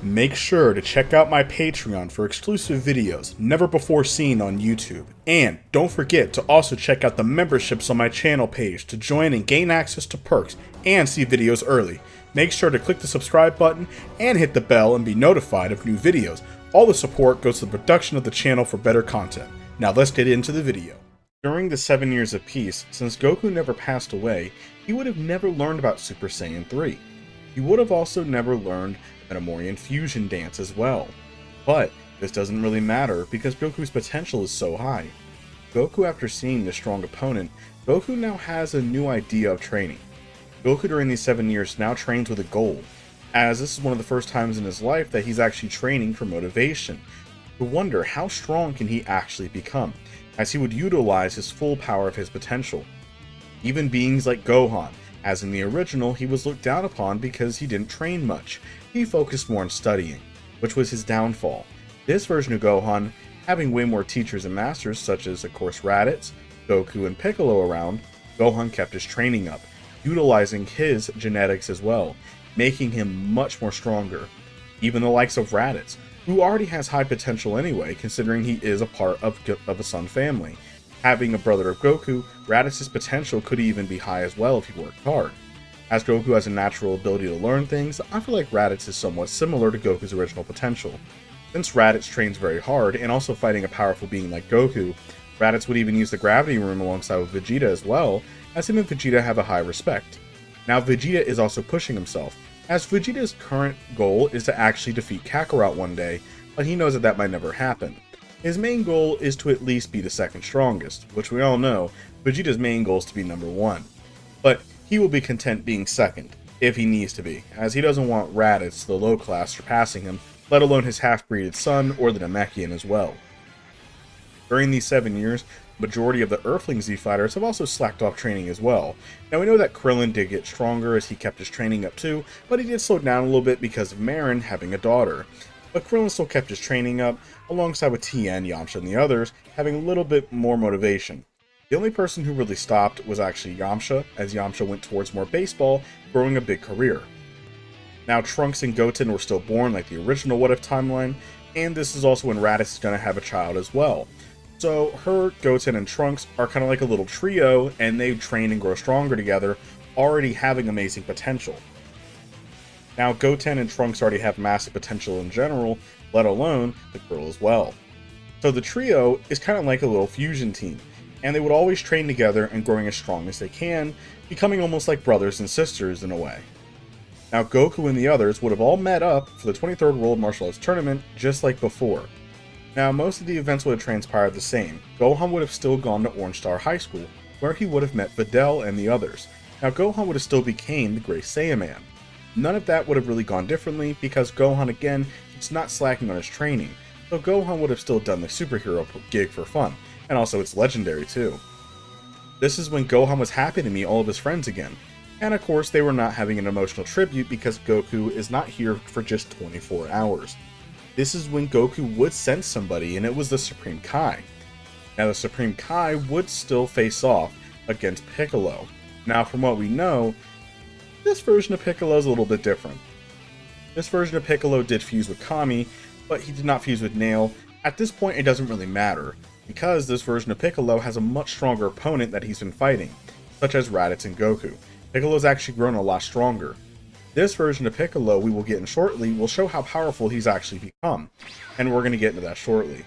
Make sure to check out my Patreon for exclusive videos never before seen on YouTube. And don't forget to also check out the memberships on my channel page to join and gain access to perks and see videos early. Make sure to click the subscribe button and hit the bell and be notified of new videos. All the support goes to the production of the channel for better content. Now let's get into the video. During the 7 years of peace, since Goku never passed away, he would have never learned about Super Saiyan 3. He would have also never learned Metamorian fusion dance as well. But this doesn't really matter because Goku's potential is so high. Goku, after seeing this strong opponent, Goku now has a new idea of training. Goku during these 7 years now trains with a goal, as this is one of the first times in his life that he's actually training for motivation, to wonder how strong can he actually become, as he would utilize his full power of his potential. Even beings like Gohan, as in the original, he was looked down upon because he didn't train much. He focused more on studying, which was his downfall. This version of Gohan, having way more teachers and masters such as of course Raditz, Goku, and Piccolo around, Gohan kept his training up, utilizing his genetics as well, making him much more stronger. Even the likes of Raditz, who already has high potential anyway, considering he is a part of a Sun family. Having a brother of Goku, Raditz's potential could even be high as well if he worked hard. As Goku has a natural ability to learn things, I feel like Raditz is somewhat similar to Goku's original potential. Since Raditz trains very hard, and also fighting a powerful being like Goku, Raditz would even use the gravity room alongside with Vegeta as well, as him and Vegeta have a high respect. Now Vegeta is also pushing himself, as Vegeta's current goal is to actually defeat Kakarot one day, but he knows that that might never happen. His main goal is to at least be the second strongest, which we all know, Vegeta's main goal is to be number 1. But he will be content being second, if he needs to be, as he doesn't want Raditz, the low class, surpassing him, let alone his half-breeded son or the Namekian as well. During these 7 years, majority of the Earthling Z fighters have also slacked off training as well. Now we know that Krillin did get stronger as he kept his training up too, but he did slow down a little bit because of Marin having a daughter. But Krillin still kept his training up, alongside with Tien, Yamcha, and the others, having a little bit more motivation. The only person who really stopped was actually Yamcha, as Yamcha went towards more baseball, growing a big career. Now Trunks and Goten were still born like the original What If timeline, and this is also when Raditz is going to have a child as well. So her, Goten, and Trunks are kind of like a little trio, and they train and grow stronger together, already having amazing potential. Now Goten and Trunks already have massive potential in general, let alone the girl as well. So the trio is kind of like a little fusion team, and they would always train together and growing as strong as they can, becoming almost like brothers and sisters in a way. Now Goku and the others would have all met up for the 23rd World Martial Arts Tournament just like before. Now most of the events would have transpired the same. Gohan would have still gone to Orange Star High School, where he would have met Videl and the others. Now Gohan would have still became the Great Saiyaman. None of that would have really gone differently because Gohan again is not slacking on his training, so Gohan would have still done the superhero gig for fun, and also it's legendary too. This is when Gohan was happy to meet all of his friends again, and of course they were not having an emotional tribute because Goku is not here for just 24 hours. This is when Goku would send somebody, and it was the Supreme Kai. Now the Supreme Kai would still face off against Piccolo. Now from what we know, this version of Piccolo is a little bit different. This version of Piccolo did fuse with Kami, but he did not fuse with Nail. At this point it doesn't really matter, because this version of Piccolo has a much stronger opponent that he's been fighting, such as Raditz and Goku. Piccolo's actually grown a lot stronger. This version of Piccolo we will get in shortly will show how powerful he's actually become, and we're going to get into that shortly.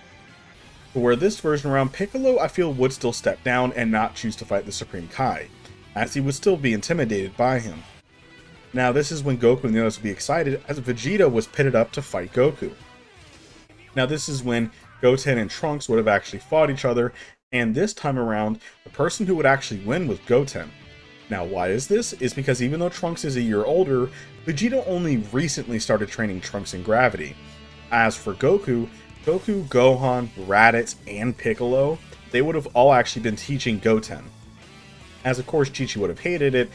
But where this version around, Piccolo I feel would still step down and not choose to fight the Supreme Kai, as he would still be intimidated by him. Now this is when Goku and the others would be excited as Vegeta was pitted up to fight Goku. Now this is when Goten and Trunks would have actually fought each other, and this time around the person who would actually win was Goten. Now why is this? Is because even though Trunks is a year older, Vegeta only recently started training Trunks in gravity. As for Goku, Gohan, Raditz, and Piccolo, they would have all actually been teaching Goten. As of course Chi-Chi would have hated it,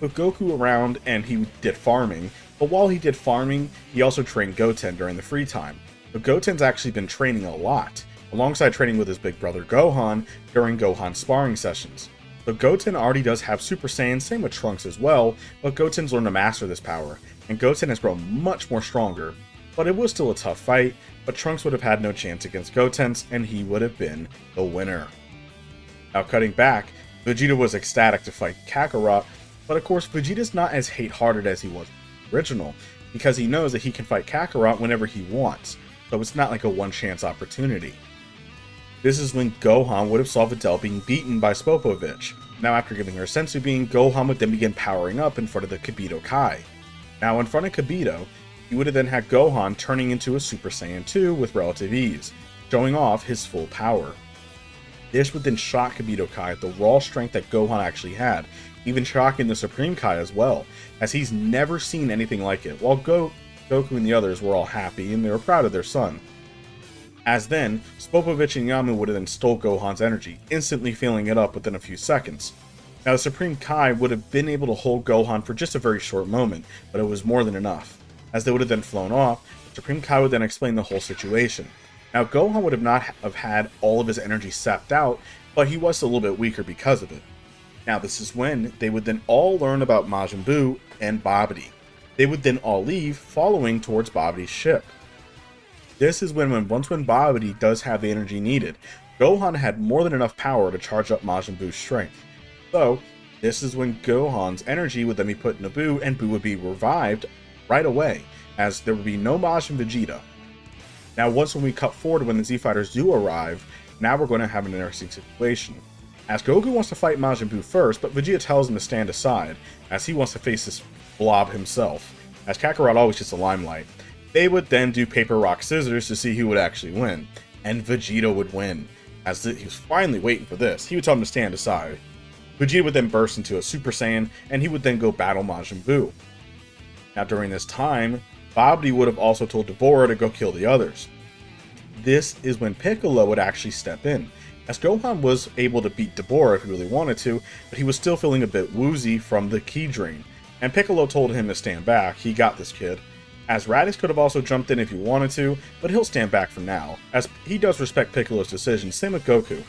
with Goku around and he did farming, but while he did farming, he also trained Goten during the free time. But Goten's actually been training a lot, alongside training with his big brother Gohan during Gohan's sparring sessions. So Goten already does have Super Saiyan, same with Trunks as well, but Goten's learned to master this power, and Goten has grown much more stronger. but it was still a tough fight, but Trunks would have had no chance against Gotenks, and he would have been the winner. Now cutting back, Vegeta was ecstatic to fight Kakarot, but of course Vegeta's not as hate-hearted as he was in the original, because he knows that he can fight Kakarot whenever he wants, so it's not like a one-chance opportunity. This is when Gohan would have saw Videl being beaten by Spopovich. Now after giving her Senzu Bean, Gohan would then begin powering up in front of the Kibito Kai. Now in front of Kibito, he would have then had Gohan turning into a Super Saiyan 2 with relative ease, showing off his full power. This would then shock Kibito Kai at the raw strength that Gohan actually had, even shocking the Supreme Kai as well, as he's never seen anything like it, while Goku and the others were all happy and they were proud of their son. As then, Spopovich and Yamu would have then stole Gohan's energy, instantly filling it up within a few seconds. Now the Supreme Kai would have been able to hold Gohan for just a very short moment, but it was more than enough. As they would have then flown off, the Supreme Kai would then explain the whole situation. Now Gohan would have not have had all of his energy sapped out, but he was a little bit weaker because of it. Now this is when they would then all learn about Majin Buu and Babidi. They would then all leave, following towards Babidi's ship. This is when Babidi does have the energy needed, Gohan had more than enough power to charge up Majin Buu's strength. So, this is when Gohan's energy would then be put into Buu, and Buu would be revived right away, as there would be no Majin Vegeta. Now once when we cut forward when the Z Fighters do arrive, now we're going to have an interesting situation. As Goku wants to fight Majin Buu first, but Vegeta tells him to stand aside, as he wants to face this blob himself, as Kakarot always gets the limelight. They would then do paper, rock, scissors to see who would actually win, and Vegeta would win. As he was finally waiting for this, he would tell him to stand aside. Vegeta would then burst into a Super Saiyan, and he would then go battle Majin Buu. Now during this time, Babidi would have also told Dabura to go kill the others. This is when Piccolo would actually step in, as Gohan was able to beat Dabura if he really wanted to, but he was still feeling a bit woozy from the ki drain, and Piccolo told him to stand back. He got this, kid. As Raditz could have also jumped in if he wanted to, but he'll stand back for now, as he does respect Piccolo's decision, same with Goku.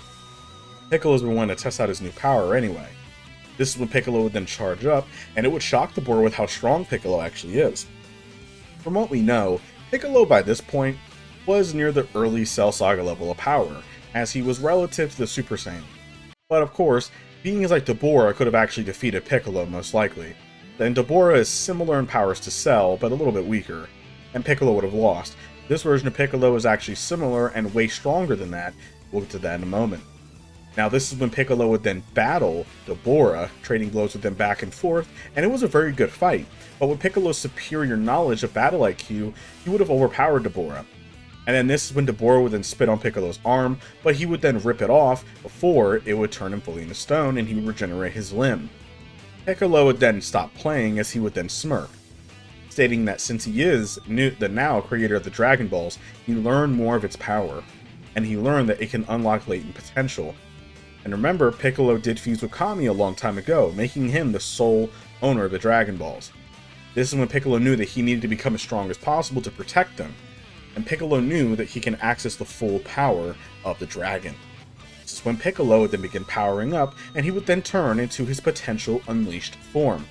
Piccolo's been wanting to test out his new power anyway. This is when Piccolo would then charge up, and it would shock the board with how strong Piccolo actually is. From what we know, Piccolo by this point was near the early Cell Saga level of power, as he was relative to the Super Saiyan. But of course, beings like Dabura could have actually defeated Piccolo most likely. Then Dabura is similar in powers to Cell, but a little bit weaker, and Piccolo would have lost. This version of Piccolo is actually similar and way stronger than that. We'll get to that in a moment. Now this is when Piccolo would then battle Dabura, trading blows with them back and forth, and it was a very good fight, but with Piccolo's superior knowledge of battle IQ, he would have overpowered Dabura. And then this is when Dabura would then spit on Piccolo's arm, but he would then rip it off before it would turn him fully into stone and he would regenerate his limb. Piccolo would then stop playing as he would then smirk, stating that since he is the now creator of the Dragon Balls, he learned more of its power, and he learned that it can unlock latent potential. And remember, Piccolo did fuse with Kami a long time ago, making him the sole owner of the Dragon Balls. This is when Piccolo knew that he needed to become as strong as possible to protect them, and Piccolo knew that he can access the full power of the dragon. This is when Piccolo would then begin powering up, and he would then turn into his potential unleashed form.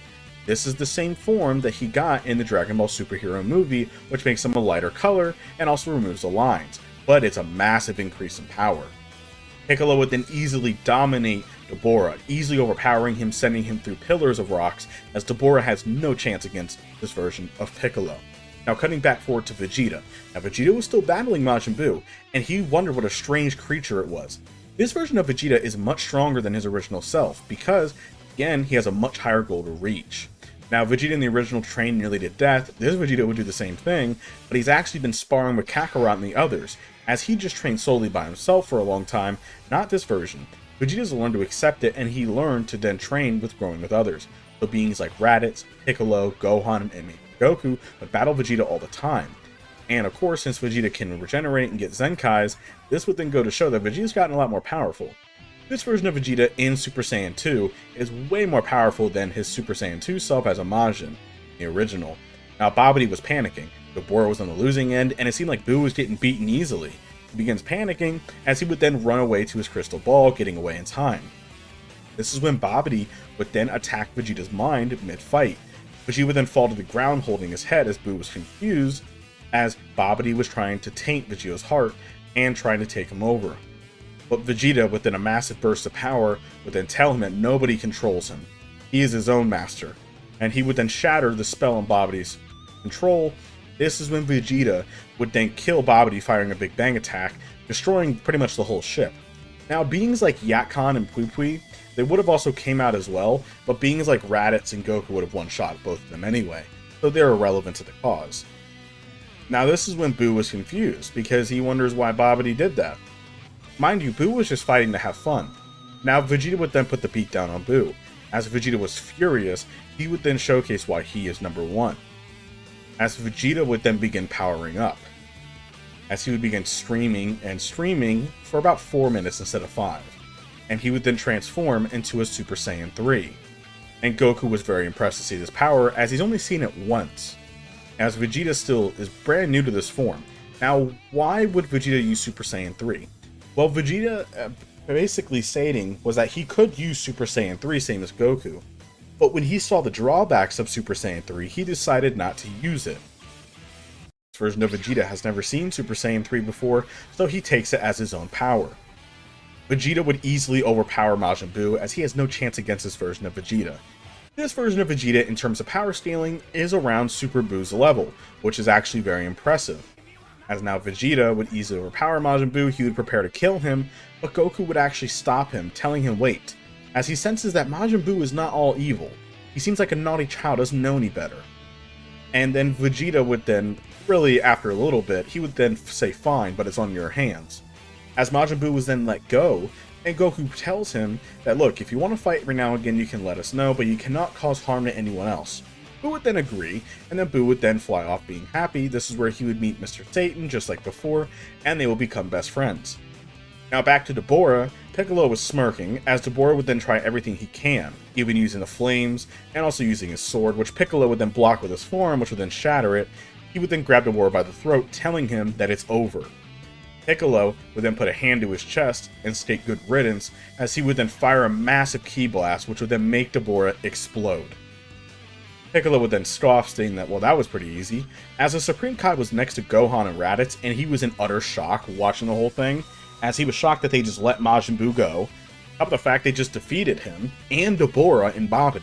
This is the same form that he got in the Dragon Ball Superhero movie, which makes him a lighter color and also removes the lines, but it's a massive increase in power. Piccolo would then easily dominate Dabura, easily overpowering him, sending him through pillars of rocks, as Dabura has no chance against this version of Piccolo. Now cutting back forward to Vegeta. Now Vegeta was still battling Majin Buu, and he wondered what a strange creature it was. This version of Vegeta is much stronger than his original self, because, again, he has a much higher goal to reach. Now Vegeta in the original trained nearly to death. This Vegeta would do the same thing, but he's actually been sparring with Kakarot and the others, as he just trained solely by himself for a long time, not this version. Vegeta's learned to accept it, and he learned to then train with growing with others. So beings like Raditz, Piccolo, Gohan, and maybe Goku would battle Vegeta all the time. And of course, since Vegeta can regenerate and get Zenkais, this would then go to show that Vegeta's gotten a lot more powerful. This version of Vegeta in Super Saiyan 2 is way more powerful than his Super Saiyan 2 self as a Majin, the original. Now Babidi was panicking, Dabura was on the losing end, and it seemed like Buu was getting beaten easily. He begins panicking, as he would then run away to his crystal ball, getting away in time. This is when Babidi would then attack Vegeta's mind mid-fight. Vegeta would then fall to the ground holding his head as Buu was confused, as Babidi was trying to taint Vegeta's heart and trying to take him over. But Vegeta, within a massive burst of power, would then tell him that nobody controls him. He is his own master, and he would then shatter the spell on Babidi's control. This is when Vegeta would then kill Babidi, firing a Big Bang attack, destroying pretty much the whole ship. Now, beings like Yatkan and Pui, they would have also came out as well, but beings like Raditz and Goku would have one-shot both of them anyway, so they're irrelevant to the cause. Now, this is when Buu was confused, because he wonders why Babidi did that. Mind you, Buu was just fighting to have fun. Now, Vegeta would then put the beat down on Buu. As Vegeta was furious, he would then showcase why he is number one. As Vegeta would then begin powering up, as he would begin streaming and streaming for about 4 minutes instead of 5. And he would then transform into a Super Saiyan 3. And Goku was very impressed to see this power, as he's only seen it once. As Vegeta still is brand new to this form. Now, why would Vegeta use Super Saiyan 3? Well, Vegeta basically stating was that he could use Super Saiyan 3, same as Goku. But when he saw the drawbacks of Super Saiyan 3, he decided not to use it. This version of Vegeta has never seen Super Saiyan 3 before, so he takes it as his own power. Vegeta would easily overpower Majin Buu, as he has no chance against this version of Vegeta. This version of Vegeta, in terms of power scaling, is around Super Buu's level, which is actually very impressive. As now Vegeta would easily overpower Majin Buu, he would prepare to kill him, but Goku would actually stop him, telling him wait, as he senses that Majin Buu is not all evil. He seems like a naughty child, doesn't know any better. And then Vegeta would then, really after a little bit, he would then say fine, but it's on your hands. As Majin Buu was then let go, and Goku tells him that look, if you want to fight every now and again, you can let us know, but you cannot cause harm to anyone else. Buu would then agree, and then Buu would then fly off being happy. This is where he would meet Mr. Satan, just like before, and they will become best friends. Now back to Dabura, Piccolo was smirking, as Dabura would then try everything he can, even using the flames, and also using his sword, which Piccolo would then block with his form, which would then shatter it. He would then grab Dabura by the throat, telling him that it's over. Piccolo would then put a hand to his chest and state good riddance, as he would then fire a massive ki blast, which would then make Dabura explode. Piccolo would then scoff, stating that, well, that was pretty easy, as the Supreme Kai was next to Gohan and Raditz, and he was in utter shock watching the whole thing, as he was shocked that they just let Majin Buu go, up the fact they just defeated him, and Dabura and Babidi.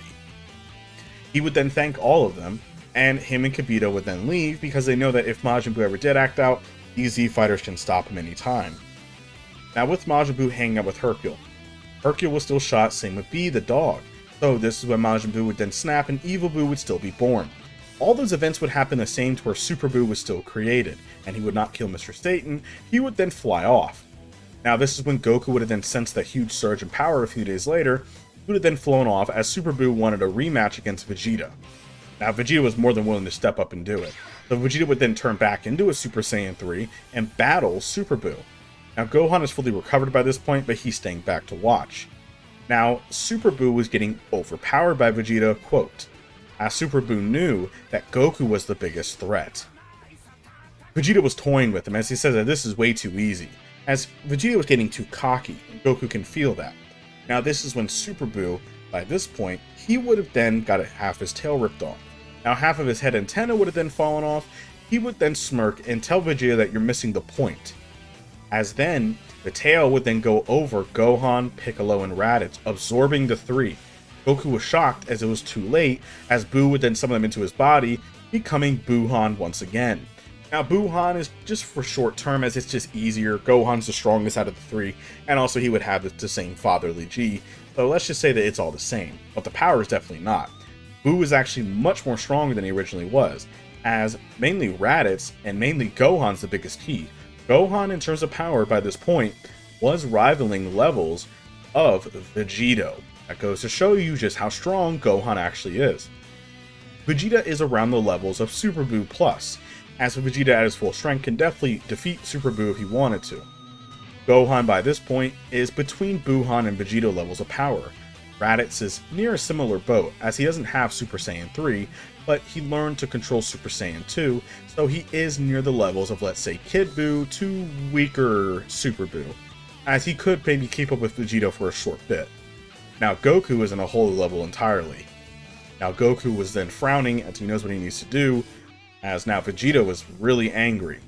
He would then thank all of them, and him and Kibito would then leave, because they know that if Majin Buu ever did act out, these Z fighters can stop him anytime. Now with Majin Buu hanging out with Hercule was still shot, same with B the dog. So this is when Majin Buu would then snap and Evil Buu would still be born. All those events would happen the same to where Super Buu was still created, and he would not kill Mr. Satan, he would then fly off. Now this is when Goku would have then sensed that huge surge in power a few days later. He would have then flown off, as Super Buu wanted a rematch against Vegeta. Now Vegeta was more than willing to step up and do it. So Vegeta would then turn back into a Super Saiyan 3 and battle Super Buu. Now Gohan is fully recovered by this point, but he's staying back to watch. Now Super Buu was getting overpowered by Vegeta, quote, as Super Buu knew that Goku was the biggest threat. Vegeta was toying with him, as he says that this is way too easy, as Vegeta was getting too cocky, and Goku can feel that. Now this is when Super Buu, by this point, he would have then got half his tail ripped off. Now half of his head antenna would have then fallen off. He would then smirk and tell Vegeta that you're missing the point. As then, the tail would then go over Gohan, Piccolo, and Raditz, absorbing the three. Goku was shocked as it was too late, as Buu would then summon them into his body, becoming Buuhan once again. Now Buuhan is just for short term, as it's just easier. Gohan's the strongest out of the three, and also he would have the same fatherly G, so let's just say that it's all the same, but the power is definitely not. Buu is actually much more stronger than he originally was, as mainly Raditz and mainly Gohan's the biggest key. Gohan, in terms of power by this point, was rivaling levels of Vegeta. That goes to show you just how strong Gohan actually is. Vegeta is around the levels of Super Buu Plus, as Vegeta at his full strength can definitely defeat Super Buu if he wanted to. Gohan by this point is between Buuhan and Vegeta levels of power. Raditz is near a similar boat, as he doesn't have Super Saiyan 3, but he learned to control Super Saiyan 2, so he is near the levels of, let's say, Kid Buu to weaker Super Buu, as he could maybe keep up with Vegeta for a short bit. Now Goku is in a whole level entirely. Now Goku was then frowning, as he knows what he needs to do. as now Vegeta was really angry.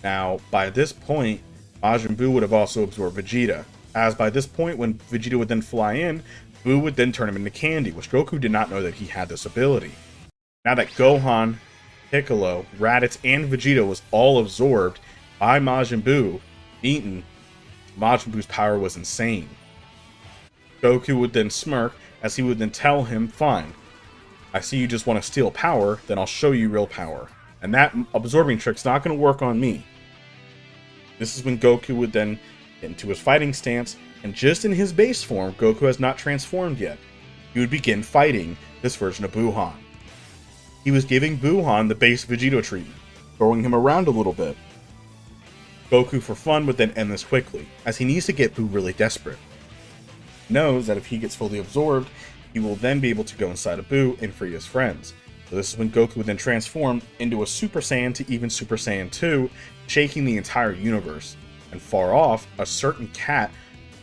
Now, by this point, Majin Buu would have also absorbed Vegeta, as by this point, when Vegeta would then fly in, Buu would then turn him into candy, which Goku did not know that he had this ability. Now that Gohan, Piccolo, Raditz, and Vegeta was all absorbed by Majin Buu, eaten, Majin Buu's power was insane. Goku would then smirk, as he would then tell him, fine, I see you just want to steal power, then I'll show you real power. And that absorbing trick's not going to work on me. This is when Goku would then get into his fighting stance, and just in his base form, Goku has not transformed yet. He would begin fighting this version of Buuhan. He was giving Buuhan the base Vegeta treatment, throwing him around a little bit. Goku for fun would then end this quickly, as he needs to get Buu really desperate. He knows that if he gets fully absorbed, he will then be able to go inside of Buu and free his friends. So this is when Goku would then transform into a Super Saiyan to even Super Saiyan 2, shaking the entire universe. And far off, a certain cat's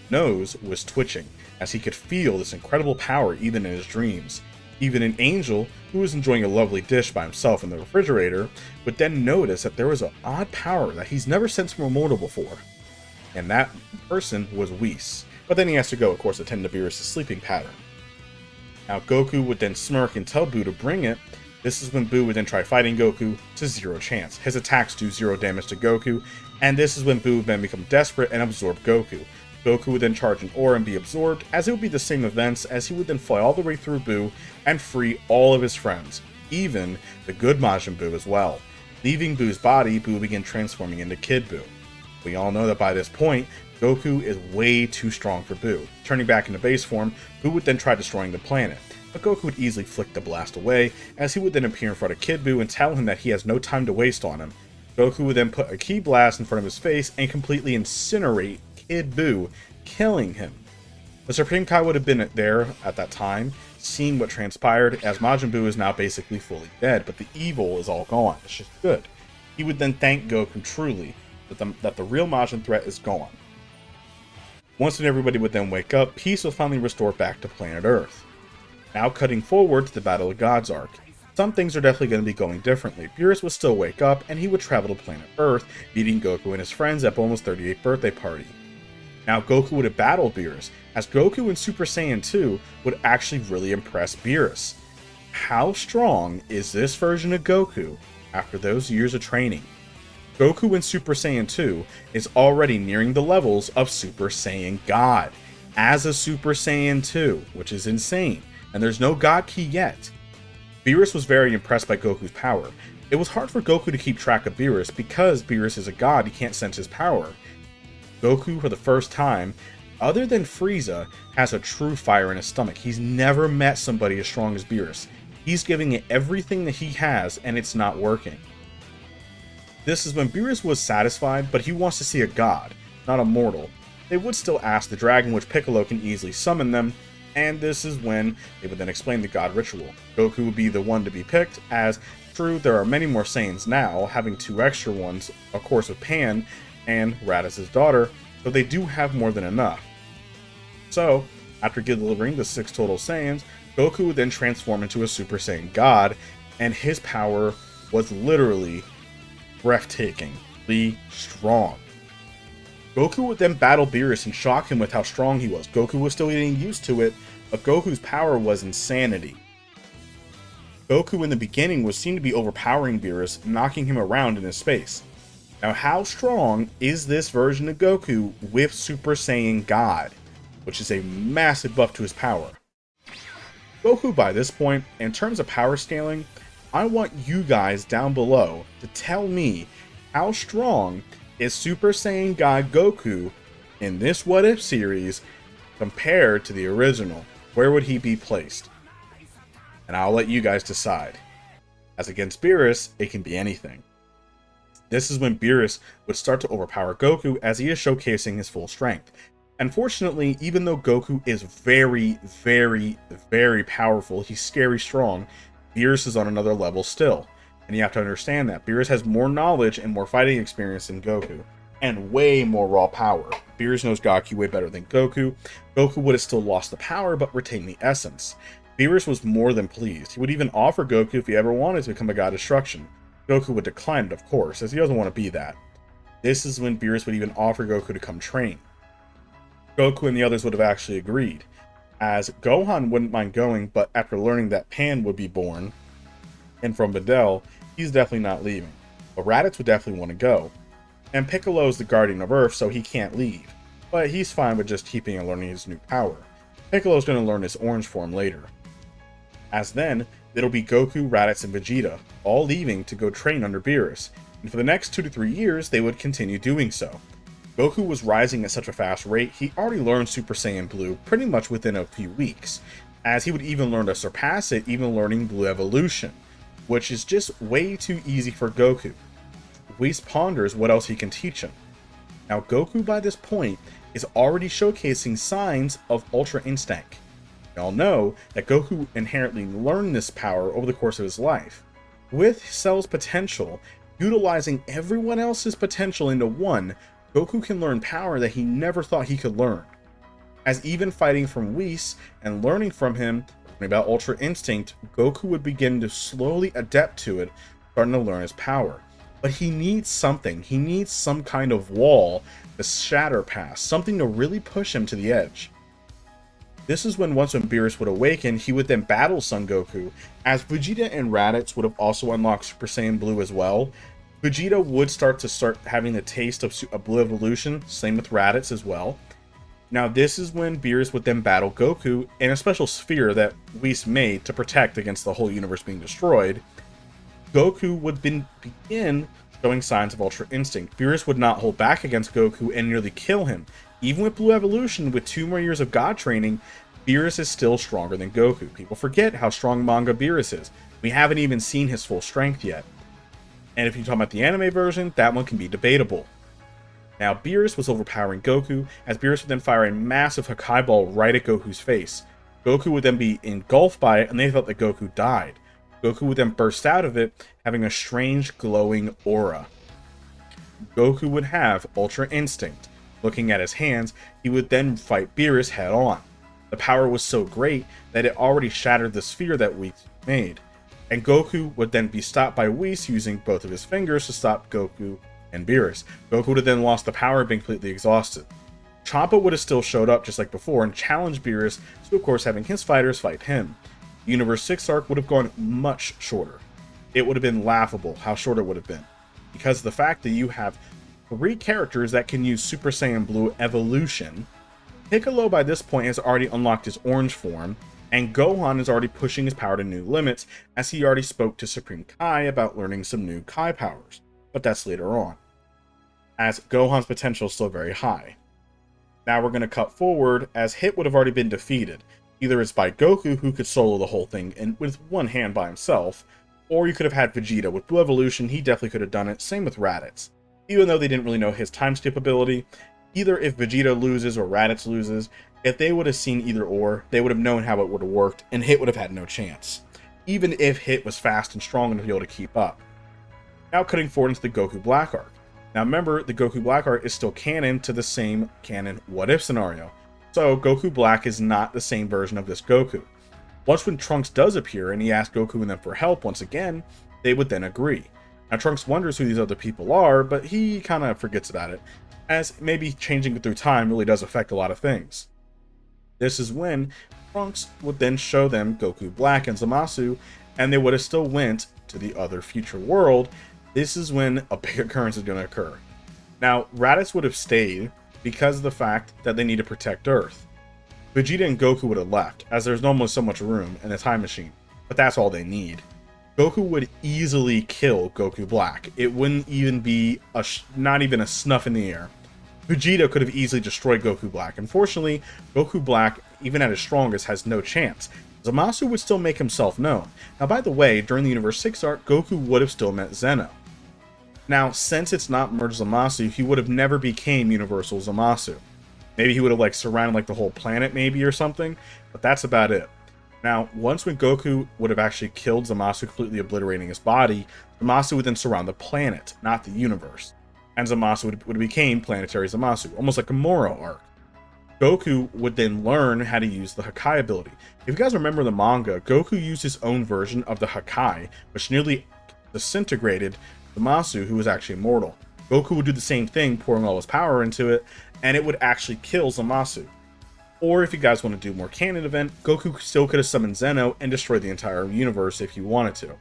nose was twitching, as he could feel this incredible power even in his dreams. Even an angel, who was enjoying a lovely dish by himself in the refrigerator, would then notice that there was an odd power that he's never sensed from a mortal before. And that person was Whis. But then he has to go, of course, attend to Beerus' sleeping pattern. Now Goku would then smirk and tell Buu to bring it. This is when Buu would then try fighting Goku to zero chance. His attacks do 0 damage to Goku, and this is when Buu would then become desperate and absorb Goku. Goku would then charge an aura and be absorbed, as it would be the same events, as he would then fly all the way through Buu and free all of his friends, even the good Majin Buu as well. Leaving Buu's body, Buu would begin transforming into Kid Buu. We all know that by this point, Goku is way too strong for Buu. Turning back into base form, Buu would then try destroying the planet, but Goku would easily flick the blast away, as he would then appear in front of Kid Buu and tell him that he has no time to waste on him. Goku would then put a ki blast in front of his face and completely incinerate Kid Buu, killing him. The Supreme Kai would have been there at that time, seeing what transpired, as Majin Buu is now basically fully dead, but the evil is all gone. It's just good. He would then thank Goku truly that the real Majin threat is gone. Once and everybody would then wake up, peace was finally restored back to planet Earth. Now cutting forward to the Battle of Gods arc. Some things are definitely going to be going differently. Beerus would still wake up, and he would travel to planet Earth, meeting Goku and his friends at Bulma's 38th birthday party. Now Goku would have battled Beerus, as Goku in Super Saiyan 2 would actually really impress Beerus. How strong is this version of Goku after those years of training? Goku in Super Saiyan 2 is already nearing the levels of Super Saiyan God, as a Super Saiyan 2, which is insane, and there's no God Ki yet. Beerus was very impressed by Goku's power. It was hard for Goku to keep track of Beerus, because Beerus is a god, he can't sense his power. Goku, for the first time, other than Frieza, has a true fire in his stomach. He's never met somebody as strong as Beerus. He's giving it everything that he has, and it's not working. This is when Beerus was satisfied, but he wants to see a god, not a mortal. They would still ask the dragon, which Piccolo can easily summon them, and this is when they would then explain the god ritual. Goku would be the one to be picked, as true there are many more Saiyans now, having 2 extra ones, of course with Pan and Raditz's daughter, so they do have more than enough. So, after delivering the 6 total Saiyans, Goku would then transform into a Super Saiyan God, and his power was literally breathtakingly strong. Goku would then battle Beerus and shock him with how strong he was. Goku was still getting used to it, but Goku's power was insanity. Goku in the beginning was seen to be overpowering Beerus, knocking him around in his space. Now how strong is this version of Goku with Super Saiyan God, which is a massive buff to his power? Goku by this point, in terms of power scaling, I want you guys down below to tell me how strong is Super Saiyan God Goku in this What If series compared to the original. Where would he be placed? And I'll let you guys decide. As against Beerus, it can be anything. This is when Beerus would start to overpower Goku, as he is showcasing his full strength. Unfortunately, even though Goku is very, very, very powerful, he's scary strong, Beerus is on another level still. And you have to understand that Beerus has more knowledge and more fighting experience than Goku, and way more raw power. Beerus knows God Ki way better than Goku. Goku would have still lost the power, but retained the essence. Beerus was more than pleased. He would even offer Goku, if he ever wanted, to become a God of Destruction. Goku would decline it, of course, as he doesn't want to be that. This is when Beerus would even offer Goku to come train. Goku and the others would have actually agreed, as Gohan wouldn't mind going, but after learning that Pan would be born, and from Videl, he's definitely not leaving. But Raditz would definitely want to go. And Piccolo is the guardian of Earth, so he can't leave. But he's fine with just keeping and learning his new power. Piccolo's going to learn his orange form later. As then, it'll be Goku, Raditz, and Vegeta, all leaving to go train under Beerus, and for the next 2 to 3 years, they would continue doing so. Goku was rising at such a fast rate, he already learned Super Saiyan Blue pretty much within a few weeks, as he would even learn to surpass it, even learning Blue Evolution, which is just way too easy for Goku. Whis ponders what else he can teach him. Now Goku by this point is already showcasing signs of Ultra Instinct. We all know that Goku inherently learned this power over the course of his life. With Cell's potential, utilizing everyone else's potential into one, Goku can learn power that he never thought he could learn. As even fighting from Whis and learning from him about Ultra Instinct, Goku would begin to slowly adapt to it, starting to learn his power. But he needs something. He needs some kind of wall to shatter past, something to really push him to the edge. This is when once Beerus would awaken, he would then battle Son Goku, as Vegeta and Raditz would have also unlocked Super Saiyan Blue as well. Vegeta would start having the taste of a Blue Evolution, same with Raditz as well. Now this is when Beerus would then battle Goku in a special sphere that Whis made to protect against the whole universe being destroyed. Goku would begin showing signs of Ultra Instinct. Beerus would not hold back against Goku and nearly kill him. Even with Blue Evolution, with 2 more years of God training, Beerus is still stronger than Goku. People forget how strong manga Beerus is. We haven't even seen his full strength yet. And if you talk about the anime version, that one can be debatable. Now, Beerus was overpowering Goku, as Beerus would then fire a massive Hakai Ball right at Goku's face. Goku would then be engulfed by it, and they thought that Goku died. Goku would then burst out of it, having a strange glowing aura. Goku would have Ultra Instinct. Looking at his hands, he would then fight Beerus head on. The power was so great that it already shattered the sphere that Whis made. And Goku would then be stopped by Whis using both of his fingers to stop Goku and Beerus. Goku would have then lost the power and been completely exhausted. Champa would have still showed up just like before and challenged Beerus to, of course, having his fighters fight him. The Universe 6 arc would have gone much shorter. It would have been laughable how short it would have been, because of the fact that you have 3 characters that can use Super Saiyan Blue Evolution. Piccolo by this point has already unlocked his orange form, and Gohan is already pushing his power to new limits, as he already spoke to Supreme Kai about learning some new Kai powers, but that's later on, as Gohan's potential is still very high. Now we're going to cut forward, as Hit would have already been defeated. Either it's by Goku, who could solo the whole thing and with one hand by himself, or you could have had Vegeta. With Blue Evolution, he definitely could have done it, same with Raditz. Even though they didn't really know his time skip ability, either if Vegeta loses or Raditz loses, if they would have seen either or, they would have known how it would have worked, and Hit would have had no chance, even if Hit was fast and strong enough to be able to keep up. Now cutting forward into the Goku Black arc. Now remember, the Goku Black arc is still canon to the same canon what-if scenario, so Goku Black is not the same version of this Goku. Once when Trunks does appear and he asks Goku and them for help once again, they would then agree. Now Trunks wonders who these other people are, but he kind of forgets about it, as maybe changing it through time really does affect a lot of things. This is when Trunks would then show them Goku Black and Zamasu, and they would have still went to the other future world. This is when a big occurrence is going to occur. Now, Raditz would have stayed because of the fact that they need to protect Earth. Vegeta and Goku would have left, as there's almost so much room in the time machine, but that's all they need. Goku would easily kill Goku Black. It wouldn't even be not even a snuff in the air. Vegeta could have easily destroyed Goku Black. Unfortunately, Goku Black, even at his strongest, has no chance. Zamasu would still make himself known. Now, by the way, during the Universe 6 arc, Goku would have still met Zeno. Now, since it's not merged Zamasu, he would have never became Universal Zamasu. Maybe he would have surrounded the whole planet maybe or something, but that's about it. Now, once when Goku would have actually killed Zamasu, completely obliterating his body, Zamasu would then surround the planet, not the universe. And Zamasu would have became Planetary Zamasu, almost like a Moro arc. Goku would then learn how to use the Hakai ability. If you guys remember the manga, Goku used his own version of the Hakai, which nearly disintegrated Zamasu, who was actually immortal. Goku would do the same thing, pouring all his power into it, and it would actually kill Zamasu. Or if you guys want to do more canon event, Goku still could have summoned Zeno and destroyed the entire universe if he wanted to.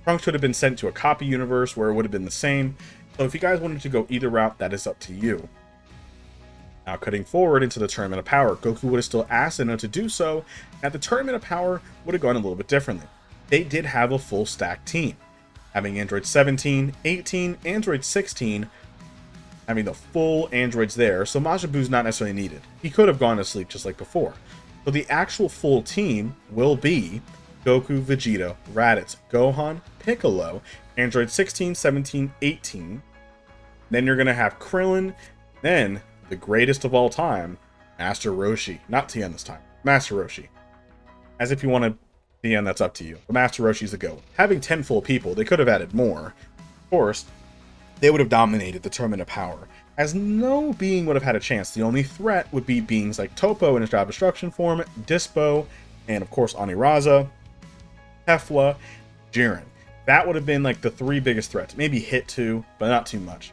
Trunks would have been sent to a copy universe where it would have been the same, so if you guys wanted to go either route, that is up to you. Now cutting forward into the Tournament of Power, Goku would have still asked Zeno to do so, and the Tournament of Power would have gone a little bit differently. They did have a full stack team, having Android 17, 18, Android 16, having the full androids there, so Majin Buu's not necessarily needed. He could have gone to sleep just like before. So the actual full team will be Goku, Vegeta, Raditz, Gohan, Piccolo, Android 16, 17, 18. Then you're going to have Krillin, then the greatest of all time, Master Roshi. Not Tien this time, Master Roshi. As if you want to Tien, that's up to you. But Master Roshi's the GOAT. Having 10 full people, they could have added more. Of course, they would have dominated the Tournament of Power, as no being would have had a chance. The only threat would be beings like Toppo in his job destruction form, Dispo, and of course Oniraza, Hefla, Jiren. That would have been like the 3 biggest threats. Maybe Hit 2, but not too much.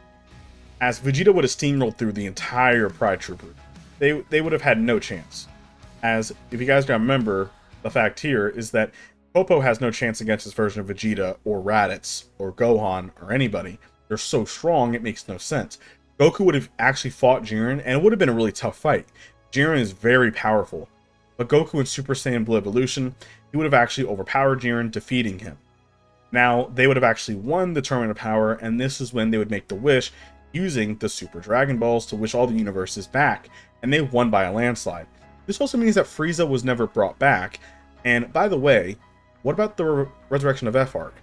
As Vegeta would have steamrolled through the entire Pride Trooper, they would have had no chance. As, if you guys gotta remember, the fact here is that Toppo has no chance against his version of Vegeta or Raditz or Gohan or anybody. They're so strong, it makes no sense. Goku would have actually fought Jiren, and it would have been a really tough fight. Jiren is very powerful, but Goku in Super Saiyan Blue Evolution, he would have actually overpowered Jiren, defeating him. Now, they would have actually won the Tournament of Power, and this is when they would make the wish, using the Super Dragon Balls to wish all the universes back, and they won by a landslide. This also means that Frieza was never brought back, and by the way, what about the resurrection of F-Arc?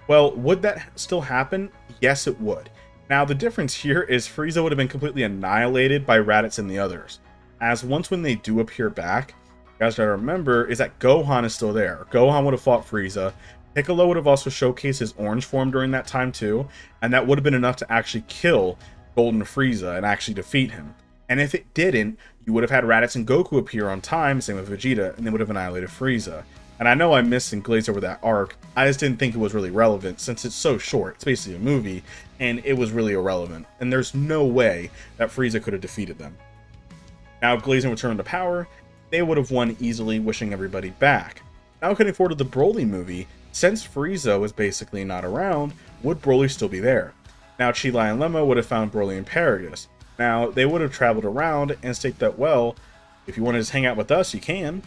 Well, would that still happen? Yes, it would. Now, the difference here is Frieza would have been completely annihilated by Raditz and the others, as once when they do appear back, you guys gotta remember is that Gohan is still there. Gohan would have fought Frieza. Piccolo would have also showcased his orange form during that time too, and that would have been enough to actually kill Golden Frieza and actually defeat him. And if it didn't, you would have had Raditz and Goku appear on time, same with Vegeta, and they would have annihilated Frieza. And I know I missed and glazed over that arc, I just didn't think it was really relevant since it's so short, it's basically a movie, and it was really irrelevant, and there's no way that Frieza could have defeated them. Now, glazing returned to power, they would have won easily, wishing everybody back. Now cutting forward to the Broly movie, since Frieza was basically not around, would Broly still be there? Now, Chi-Lai and Lemma would have found Broly and Paragus. Now, they would have traveled around and state that, well, if you want to just hang out with us, you can.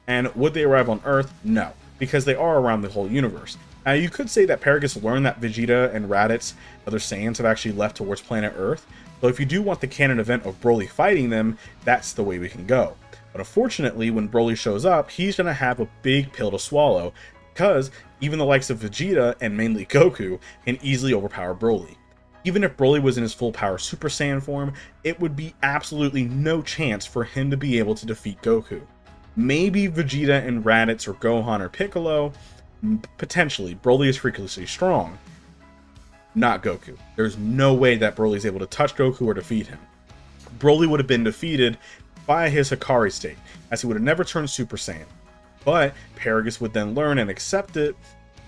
And would they arrive on Earth? No, because they are around the whole universe. Now, you could say that Paragus learned that Vegeta and Raditz, other Saiyans, have actually left towards planet Earth. So if you do want the canon event of Broly fighting them, that's the way we can go. But unfortunately, when Broly shows up, he's going to have a big pill to swallow, because even the likes of Vegeta, and mainly Goku, can easily overpower Broly. Even if Broly was in his full power Super Saiyan form, it would be absolutely no chance for him to be able to defeat Goku. Maybe Vegeta and Raditz or Gohan or Piccolo, potentially. Broly is freakishly strong. Not Goku. There's no way that Broly is able to touch Goku or defeat him. Broly would have been defeated by his Hikari state, as he would have never turned Super Saiyan. But Paragus would then learn and accept it,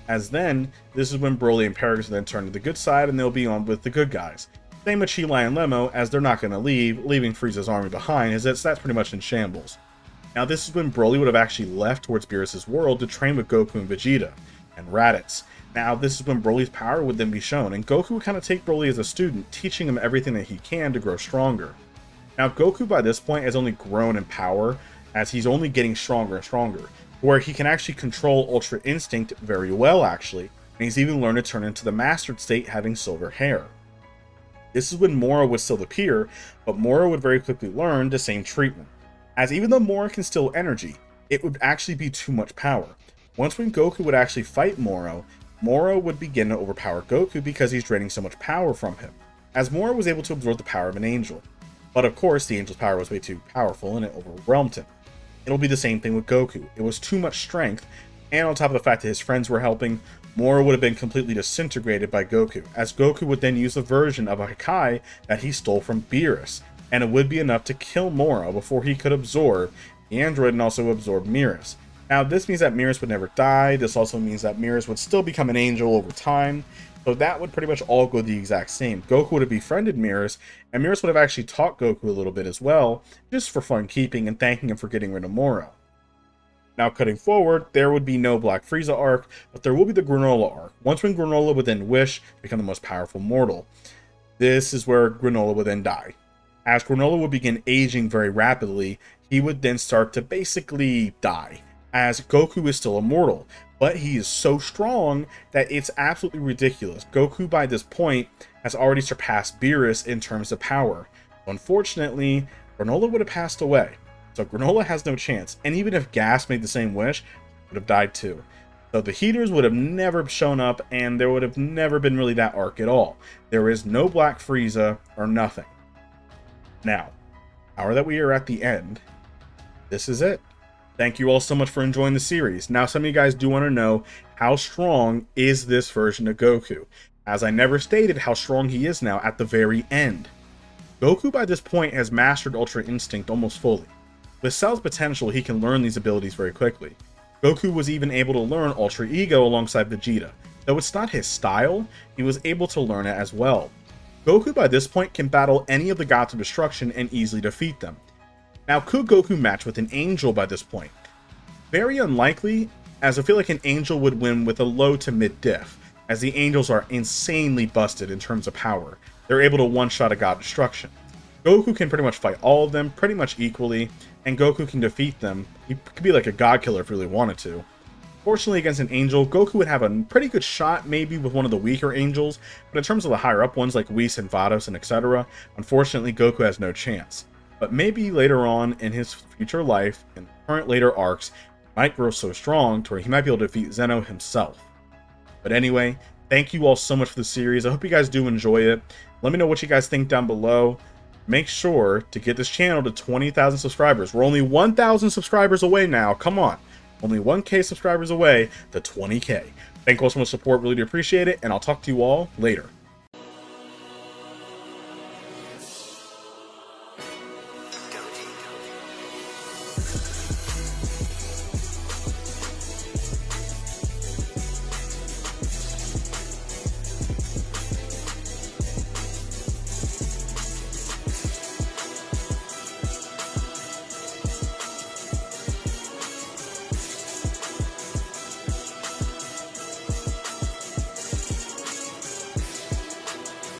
as then, this is when Broly and Paragus will then turn to the good side and they'll be on with the good guys. Same with Chi-Lai and Lemma, as they're not going to leave, leaving Frieza's army behind, as that's pretty much in shambles. Now this is when Broly would have actually left towards Beerus' world to train with Goku and Vegeta, and Raditz. Now this is when Broly's power would then be shown, and Goku would kind of take Broly as a student, teaching him everything that he can to grow stronger. Now Goku by this point has only grown in power, as he's only getting stronger and stronger, where he can actually control Ultra Instinct very well actually, and he's even learned to turn into the Mastered State having silver hair. This is when Moro would still appear, but Moro would very quickly learn the same treatment, as even though Moro can still energy, it would actually be too much power. Once when Goku would actually fight Moro, Moro would begin to overpower Goku because he's draining so much power from him, as Moro was able to absorb the power of an angel. But of course, the angel's power was way too powerful and it overwhelmed him. It'll be the same thing with Goku. It was too much strength, and on top of the fact that his friends were helping, Moro would have been completely disintegrated by Goku, as Goku would then use a version of a Hakai that he stole from Beerus, and it would be enough to kill Moro before he could absorb the android and also absorb Beerus. Now, this means that Mirrors would never die. This also means that Mirrors would still become an angel over time. So that would pretty much all go the exact same. Goku would have befriended Mirrors, and Mirrors would have actually taught Goku a little bit as well, just for fun keeping and thanking him for getting rid of Moro. Now, cutting forward, there would be no Black Frieza arc, but there will be the Granola arc. Once when Granola would then wish to become the most powerful mortal. This is where Granola would then die. As Granola would begin aging very rapidly, he would then start to basically die, as Goku is still immortal, but he is so strong that it's absolutely ridiculous. Goku by this point has already surpassed Beerus in terms of power. Unfortunately, Granola would have passed away, so Granola has no chance, and even if Gas made the same wish, he would have died too. So the Heaters would have never shown up, and there would have never been really that arc at all. There is no Black Frieza or nothing. Now, now that we are at the end, this is it. Thank you all so much for enjoying the series. Now, some of you guys do want to know, how strong is this version of Goku? As I never stated how strong he is now at the very end. Goku by this point has mastered Ultra Instinct almost fully. With Cell's potential, he can learn these abilities very quickly. Goku was even able to learn Ultra Ego alongside Vegeta. Though it's not his style, he was able to learn it as well. Goku by this point can battle any of the Gods of Destruction and easily defeat them. Now, could Goku match with an Angel by this point? Very unlikely, as I feel like an Angel would win with a low to mid diff, as the Angels are insanely busted in terms of power. They're able to one-shot a God of Destruction. Goku can pretty much fight all of them pretty much equally, and Goku can defeat them. He could be like a God Killer if he really wanted to. Fortunately, against an Angel, Goku would have a pretty good shot maybe with one of the weaker Angels, but in terms of the higher up ones like Whis and Vados and etc., unfortunately Goku has no chance. But maybe later on in his future life, in current later arcs, he might grow so strong to where he might be able to defeat Zeno himself. But anyway, thank you all so much for the series. I hope you guys do enjoy it. Let me know what you guys think down below. Make sure to get this channel to 20,000 subscribers. We're only 1,000 subscribers away now. Come on. Only 1K subscribers away to 20K. Thank you all so much for the support. Really do appreciate it. And I'll talk to you all later.